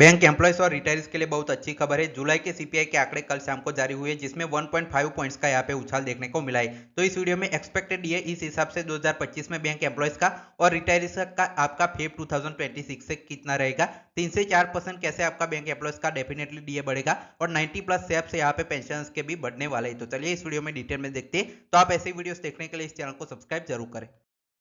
Bank employees और retires के लिए बहुत अच्छी खबर है। जुलाई के सीपीआई के आंकड़े कल शाम को जारी हुए जिसमें 1.5 पॉइंट्स का यहाँ पे उछाल देखने को मिला है। तो इस वीडियो में एक्सपेक्टेड ये इस हिसाब से 2025 में बैंक एम्प्लॉयज का और रिटायर्स का आपका फेब 2026 से कितना रहेगा। 3 से 4% कैसे आपका बैंक एम्प्लॉयज का डेफिनेटली डीए बढ़ेगा और 90+ से आपसे यहाँ पे पेंशन के भी बढ़ने वाले हैं। तो चलिए इस वीडियो में डिटेल में देखते हैं। तो आप ऐसे वीडियोस देखने के लिए इस चैनल को सब्सक्राइब जरूर करें।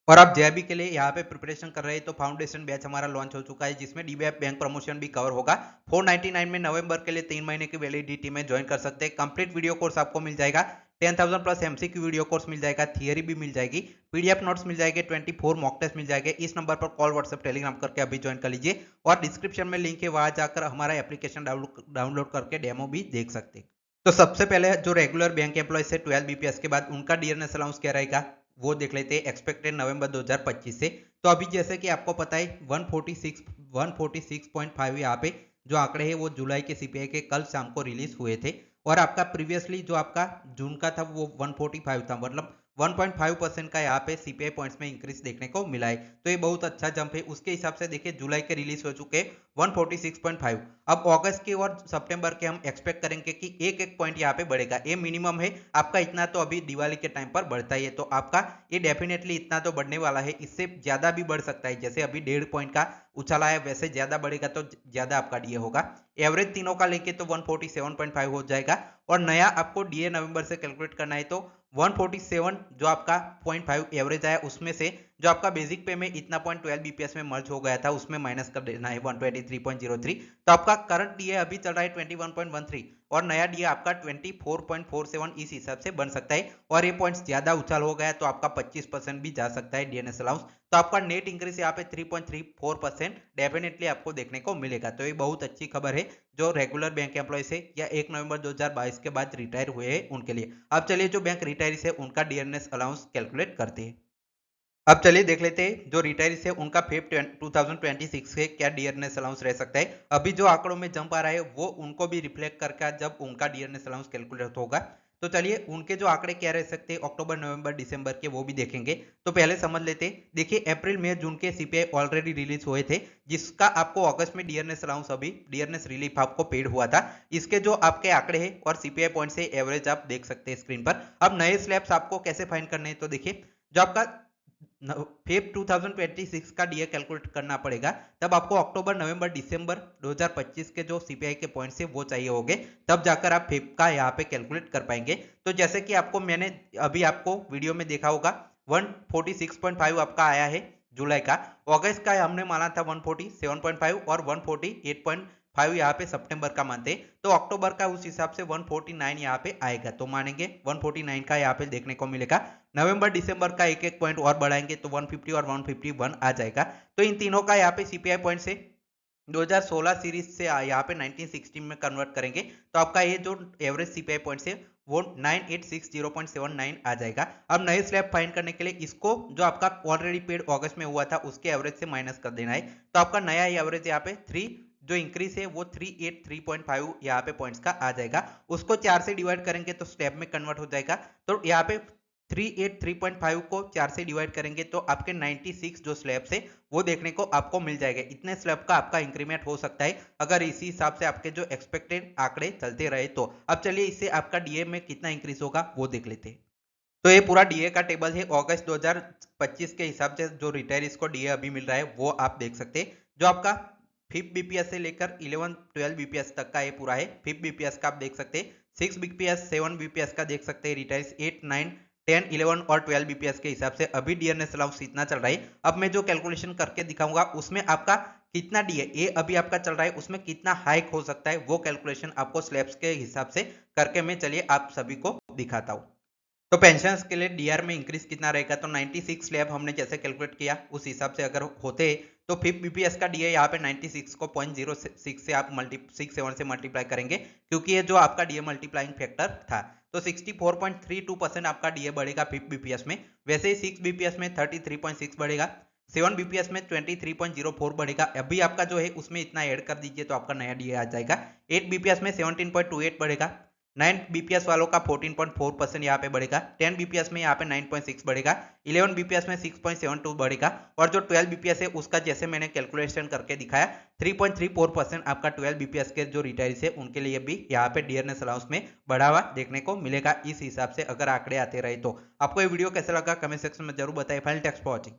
और आप जेआरबी के लिए यहाँ पे प्रिपरेशन कर रहे हैं तो फाउंडेशन बैच हमारा लॉन्च हो चुका है जिसमें डीबीएफ बैंक प्रमोशन भी कवर होगा। 499 में नवंबर के लिए 3 महीने की वैलिडिटी में ज्वाइन कर सकते हैं। कंप्लीट वीडियो कोर्स आपको मिल जाएगा। 10,000+ एमसीक्यू वीडियो कोर्स मिल जाएगा, थियरी भी मिल जाएगी, पीडीएफ नोट्स मिल जाएंगे, 24 मॉक टेस्ट मिल जाएंगे। इस नंबर पर कॉल व्हाट्सएप टेलीग्राम करके अभी ज्वाइन कर लीजिए और डिस्क्रिप्शन में लिंक है, वहां जाकर हमारा एप्लीकेशन डाउनलोड करके डेमो भी देख सकते हैं। तो सबसे पहले जो रेगुलर बैंक एम्प्लॉय है 12 बीपीएस के बाद उनका डियरनेस अलाउंस क्या रहेगा वो देख लेते हैं एक्सपेक्टेड नवंबर 2025 से। तो अभी जैसे कि आपको पता है 146.5 यहाँ पे जो आंकड़े हैं वो जुलाई के सीपीआई के कल शाम को रिलीज हुए थे और आपका प्रीवियसली जो आपका जून का था वो 145 था, मतलब 1.5% का यहाँ पे सीपीआई पॉइंट्स में इंक्रीज देखने को मिला है। तो ये बहुत अच्छा जंप है। उसके हिसाब से देखिए जुलाई के रिलीज हो चुके 146.5। अब अगस्त के और सितंबर के हम एक्सपेक्ट करेंगे कि एक एक पॉइंट यहाँ पे बढ़ेगा। ये मिनिमम है आपका, इतना तो अभी दिवाली के टाइम पर बढ़ता ही है। तो आपका ये डेफिनेटली इतना तो बढ़ने वाला है, इससे ज्यादा भी बढ़ सकता है। जैसे अभी 1.5 पॉइंट का उछाला है वैसे ज्यादा बढ़ेगा तो ज्यादा आपका डीए होगा। एवरेज तीनों का लेके तो 147.5 हो जाएगा और नया आपको डीए नवंबर से कैलकुलेट करना है तो 147 जो आपका 0.5 एवरेज आया उसमें से जो आपका बेसिक पे में इतना 0.12 बीपीएस में मर्ज हो गया था उसमें माइनस कर देना है 123.03। तो आपका करंट डीए अभी चल रहा है 21.13 और नया डीए आपका 24.47 इस हिसाब से बन सकता है। और ये पॉइंट्स ज्यादा उछाल हो गया तो आपका 25% भी जा सकता है डीएनएस अलाउंस। तो आपका नेट इंक्रीज यहाँ पे 3.34% डेफिनेटली आपको देखने को मिलेगा। तो ये बहुत अच्छी खबर है जो रेगुलर बैंक एम्प्लॉय से या 1 नवंबर 2022 के बाद रिटायर हुए हैं उनके लिए। अब चलिए जो बैंक रिटायरीज है उनका डीएनएस अलाउंस कैलकुलेट करते हैं। अब चलिए देख लेते हैं जो रिटायरीज है उनका फेब 2026 से क्या डीएनएस अलाउंस रह सकता है। अभी जो आंकड़ों में जंप आ रहा है वो उनको भी रिफ्लेक्ट करके जब उनका डीएनएस अलाउंस कैलकुलेट होगा। तो चलिए उनके जो आंकड़े क्या रह सकते हैं अक्टूबर नवंबर दिसंबर के वो भी देखेंगे। तो पहले समझ लेते हैं। देखिए अप्रैल मई जून के सीपीआई ऑलरेडी रिलीज हुए थे जिसका आपको अगस्त में डीएनएस अलाउंस अभी डीएनएस रिलीफ आपको पेड हुआ था। इसके जो आपके आंकड़े हैं और सीपीआई पॉइंट से एवरेज आप देख सकते हैं स्क्रीन पर। अब नए स्लैब्स आपको कैसे फाइंड करने हैं तो देखिए जो आपका फेब 2026 का डीए कैलकुलेट करना पड़ेगा तब आपको अक्टूबर नवंबर दिसंबर 2025 के जो सीपीआई के पॉइंट है वो चाहिए होंगे, तब जाकर आप फेब का यहाँ पे कैलकुलेट कर पाएंगे। तो जैसे कि आपको मैंने अभी आपको वीडियो में देखा होगा 146.5 आपका आया है जुलाई का। अगस्त का हमने माना था 147.5 और 148.5 यहाँ पे सितंबर का मानते। तो अक्टूबर का उस हिसाब से 149 यहाँ पे आएगा तो मानेंगे 149 का यहाँ पे देखने को मिलेगा। नवंबर दिसंबर का एक एक पॉइंट और बढ़ाएंगे तो 150 और 151 आ जाएगा। तो इन तीनों का यहाँ पे सीपीआई पॉइंट से 2016 सीरीज से यहाँ पे 1960 में कन्वर्ट करेंगे तो आपका ये जो एवरेज सीपीआई पॉइंट है वो 9860.79 आ जाएगा। अब नए स्लैब फाइंड करने के लिए इसको जो आपका ऑलरेडी पेड अगस्त में हुआ था उसके एवरेज से माइनस कर देना है। तो आपका नया एवरेज यहाँ पे 3 जो इंक्रीज है वो 383.5 यहाँ पे पॉइंट्स का आ जाएगा। उसको 4 से डिवाइड करेंगे तो स्टेप में कन्वर्ट हो जाएगा। तो यहाँ पे 383.5 को 4 से डिवाइड करेंगे तो आपके 96 जो स्लैब्स है वो देखने को आपको मिल जाएगा। इतने स्लैब का आपका इंक्रीमेंट हो सकता है अगर इसी हिसाब से आपके जो एक्सपेक्टेड आंकड़े चलते रहे तो। अब चलिए इससे आपका डीए में कितना इंक्रीज होगा वो देख लेते हैं। तो ये पूरा डीए का टेबल है अगस्त 2025 के हिसाब से जो रिटायरीज को डीए अभी मिल रहा है वो आप देख सकते हैं। जो आपका 5 बीपीएस से लेकर 11-12 बीपीएस तक का ये पूरा है। 5 बीपीएस का आप देख सकते हैं, 6 बीपीएस 7 बीपीएस का देख सकते हैं रिटायर्स, 8 9 10 11 और 12 बीपीएस के हिसाब से अभी डीएनएस अलाउंस इतना चल रहा है। अब मैं जो कैलकुलेशन करके दिखाऊंगा उसमें आपका कितना डीए ये अभी आपका चल रहा है उसमें कितना हाइक हो सकता है वो कैलकुलेशन आपको स्लैब्स के हिसाब से करके मैं चलिए आप सभी को दिखाता हूँ। तो पेंशन के लिए डीआर में इंक्रीज कितना रहेगा तो 96 स्लैब हमने जैसे कैलकुलेट किया उस हिसाब से अगर होते तो 5 बीपीएस का डीए यहाँ पे 96 को 0.06 से आप 67 से मल्टीप्लाई करेंगे क्योंकि ये जो आपका डीए मल्टीप्लाइंग फैक्टर था। तो 64.32% आपका डीए बढ़ेगा 5 बीपीएस में। वैसे ही 6 बीपीएस में 33.6 बढ़ेगा, 7 बीपीएस में 23.04 बढ़ेगा। अभी आपका जो है उसमें इतना ऐड कर दीजिए तो आपका नया डीए आ जाएगा। 8 बीपीएस में 17.28 बढ़ेगा, 9 बीपीएस वालों का 14.4% यहाँ पे बढ़ेगा, 10 बीपीएस में यहाँ पे 9.6 बढ़ेगा, 11 बीपीएस में 6.72 बढ़ेगा और जो 12 बीपीएस है उसका जैसे मैंने कैलकुलेशन करके दिखाया 3.34% आपका 12 बीपीएस के जो रिटायर्स है उनके लिए भी यहाँ पे डियरनेस अलाउंस में बढ़ावा देखने को मिलेगा इस हिसाब से अगर आंकड़े आते रहे तो। आपको ये वीडियो कैसा लगा कमेंट सेक्शन में जरूर बताएं। Final text for watching.